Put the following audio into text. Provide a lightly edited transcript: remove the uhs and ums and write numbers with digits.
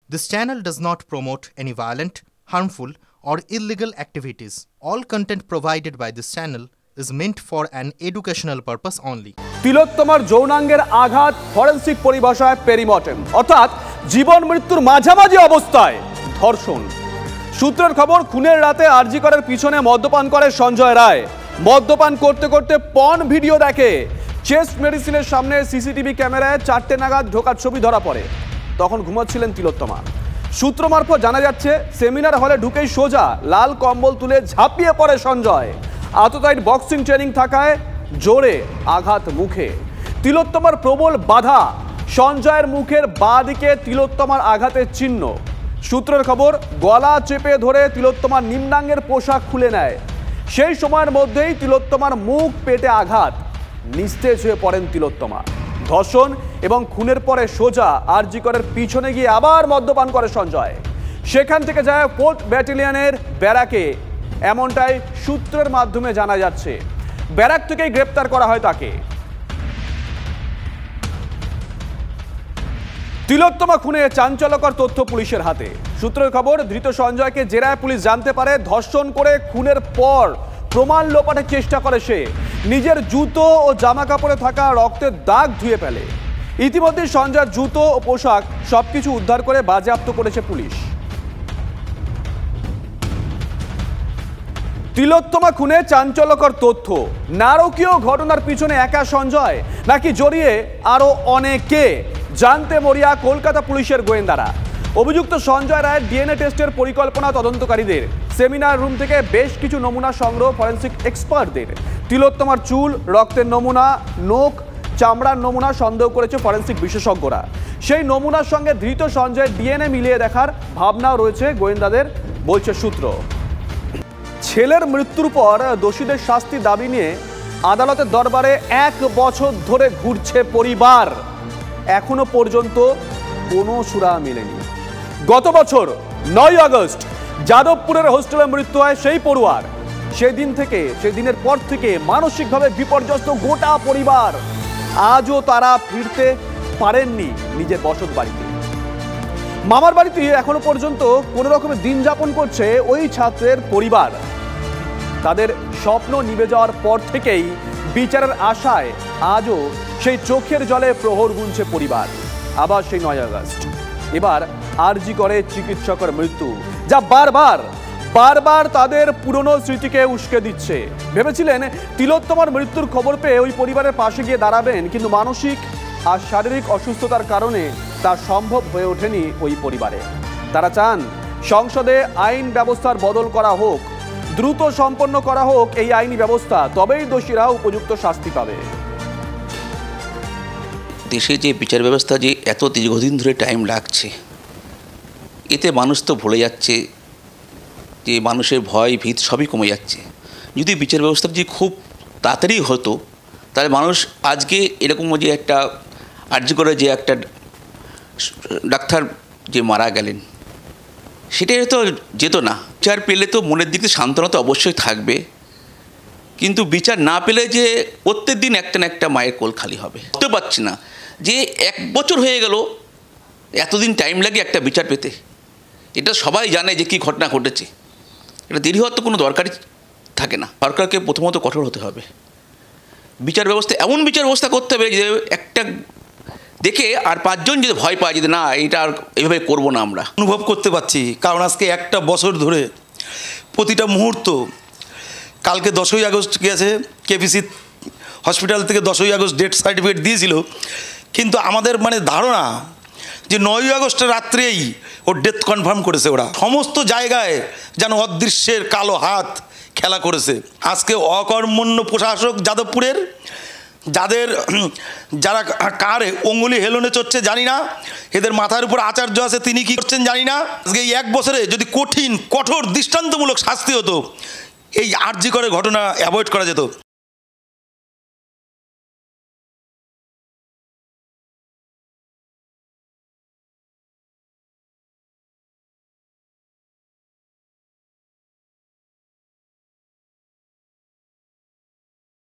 This channel does not promote any violent, harmful, or illegal activities. All content provided by this channel is meant for an educational purpose only. তিলোত্তমার যৌনাঙ্গের আঘাত forensic পরিভাষায় পেরিমর্টেম অর্থাৎ জীবন মৃত্যুর মাঝামাঝি অবস্থায় ধর্ষণ। সূত্রের খবর, খুনের রাতে আরজি করের পিছনে মদ্যপান করে সঞ্জয় রায়। মদ্যপান করতে করতে পর্ন ভিডিও দেখে। চেস্ট মেডিসিনের সামনে সিসিটিভি ক্যামেরায় 4টে নাগাদ ঢোকার ছবি ধরা পড়ে। তখন ঘুমাচ্ছিলেন তিলোত্তমা। সূত্র মারফত জানা যাচ্ছে, সেমিনার হলে ঢুকেই সোজা লাল কম্বল তুলে ঝাঁপিয়ে পড়ে সঞ্জয়। আততায়ীর বক্সিং ট্রেনিং থাকায় জোরে আঘাত মুখে। তিলোত্তমার প্রবল বাধা, সঞ্জয়ের মুখের বাঁ দিকে তিলোত্তমার আঘাতের চিহ্ন। সূত্রের খবর, গলা চেপে ধরে তিলোত্তমার নিম্নাঙ্গের পোশাক খুলে নেয়। সেই সময়ের মধ্যেই তিলোত্তমার মুখ পেটে আঘাত। নিস্তেজ হয়ে পড়েন তিলোত্তমা। ধর্ষণ এবং খুনের পরে সোজা আরজি করের পিছনে গিয়ে আবার মদ্যপান করে সঞ্জয়। সেখান থেকে যায় 4th ব্যাটালিয়নের ব্যারাকে, এমনটাই সূত্রের মাধ্যমে জানা যাচ্ছে। ব্যারাক থেকেই গ্রেপ্তার করা হয় তাকে। তিলোত্তমা খুনে চাঞ্চল্যকর তথ্য পুলিশের হাতে। সূত্রের খবর, ধৃত সঞ্জয়কে জেরায় পুলিশ জানতে পারে ধর্ষণ করে খুনের পর প্রমাণ লোপাটের চেষ্টা করে সে। নিজের জুতো ও জামা কাপড়ে থাকা রক্তের দাগ ধুয়ে ফেলে। ইতিমধ্যে সঞ্জয়ের জুতো ও পোশাক সবকিছু উদ্ধার করে বাজেয়াপ্ত করেছে পুলিশ। তিলোত্তমা খুনে চাঞ্চল্যকর তথ্য। নারকীয় ঘটনার পিছনে একা সঞ্জয় নাকি জড়িয়ে আরো অনেকে, জানতে মরিয়া কলকাতা পুলিশের গোয়েন্দারা। অভিযুক্ত সঞ্জয় রায়ের ডিএনএ টেস্টের পরিকল্পনা তদন্তকারীদের। সেমিনার রুম থেকে বেশ কিছু নমুনা সংগ্রহ ফরেনসিক এক্সপার্টদের। তিলোত্তমার চুল, রক্তের নমুনা, নখ, চামড়ার নমুনা সন্দেহ করেছে ফরেনসিক বিশেষজ্ঞরা। সেই নমুনার সঙ্গে ধৃত সঞ্জয়ের ডিএনএ মিলিয়ে দেখার ভাবনাও রয়েছে গোয়েন্দাদের, বলছে সূত্র। ছেলের মৃত্যুর পর দোষীদের শাস্তি দাবি নিয়ে আদালতের দরবারে 1 বছর ধরে ঘুরছে পরিবার। এখনো পর্যন্ত কোনো সুরা মেলেনি। গত বছর 9 আগস্ট যাদবপুরের হোস্টেলে মৃত্যু হয় সেই পড়ুয়ার। সেদিনের পর থেকে মানসিকভাবে বিপর্যস্ত গোটা পরিবার। আজও তারা ফিরতে পারেননি নিজের বসত বাড়িতে। মামার বাড়িতে এখনো পর্যন্ত কোনো রকমের দিন যাপন করছে ওই ছাত্রের পরিবার। তাদের স্বপ্ন নিভে যাওয়ার পর থেকেই বিচারের আশায় আজও সেই চোখের জলে প্রহর গুনছে পরিবার। আবার সেই 9 আগস্ট, এবার আরজি করে চিকিৎসকের মৃত্যু, যা বারবার তাদের পুরনো স্মৃতিকে উস্কে দিচ্ছে। ভেবেছিলেন তিলোত্তমার মৃত্যুর খবর পেয়ে ওই পরিবারের পাশে গিয়ে দাঁড়াবেন, কিন্তু মানসিক আর শারীরিক অসুস্থতার কারণে তা সম্ভব হয়ে ওঠেনি ওই পরিবারে। তারা চান সংসদে আইন ব্যবস্থার বদল করা হোক, দ্রুত সম্পন্ন করা হোক এই আইনি ব্যবস্থা, তবেই দোষীরা উপযুক্ত শাস্তি পাবে। দেশে যে বিচার ব্যবস্থা যে এত দীর্ঘদিন ধরে টাইম লাগছে, এতে মানুষ তো ভুলে যাচ্ছে যে মানুষের ভয় ভীত সবই কমে যাচ্ছে। যদি বিচার ব্যবস্থা যে খুব তাড়াতাড়ি হতো, তাহলে মানুষ আজকে এরকম যে একটা আরজি করে যে একটা ডাক্তার যে মারা গেলেন, সেটাই হয়তো যেত না। বিচার পেলে তো মনের দিকে সান্ত্বনা তো অবশ্যই থাকবে, কিন্তু বিচার না পেলে যে প্রত্যেক দিন একটা না একটা মায়ের কোল খালি হবে। বুঝতে পারছি না যে 1 বছর হয়ে গেল, এতদিন টাইম লাগে একটা বিচার পেতে। এটা সবাই জানে যে কী ঘটনা ঘটেছে, এটা দেরি হওয়ার তো কোনো দরকারই থাকে না। সরকারকে প্রথমত কঠোর হতে হবে। বিচার ব্যবস্থা এমন বিচার ব্যবস্থা করতে হবে যে একটা দেখে আর 5 জন যদি ভয় পায় যে না এটা আর এভাবে করবো না। আমরা অনুভব করতে পারছি, কারণ আজকে 1 বছর ধরে প্রতিটা মুহূর্ত, কালকে 10ই আগস্ট গেছে, কেপিসি হসপিটাল থেকে 10ই আগস্ট ডেথ সার্টিফিকেট দিয়েছিল, কিন্তু আমাদের ধারণা যে 9ই আগস্টের রাত্রেই ওর ডেথ কনফার্ম করেছে। ওরা সমস্ত জায়গায় যেন অদৃশ্যের কালো হাত খেলা করেছে। আজকে অকর্মণ্য প্রশাসক যাদবপুরের, যারা কারে অঙ্গুলি হেলনে চড়ছে জানি না, এদের মাথার উপর আচার্য আছে, তিনি কি করছেন জানি না। আজকে এই 1 বছরে যদি কঠোর দৃষ্টান্তমূলক শাস্তি হতো, এই আরজি করে ঘটনা অ্যাভয়েড করা যেত।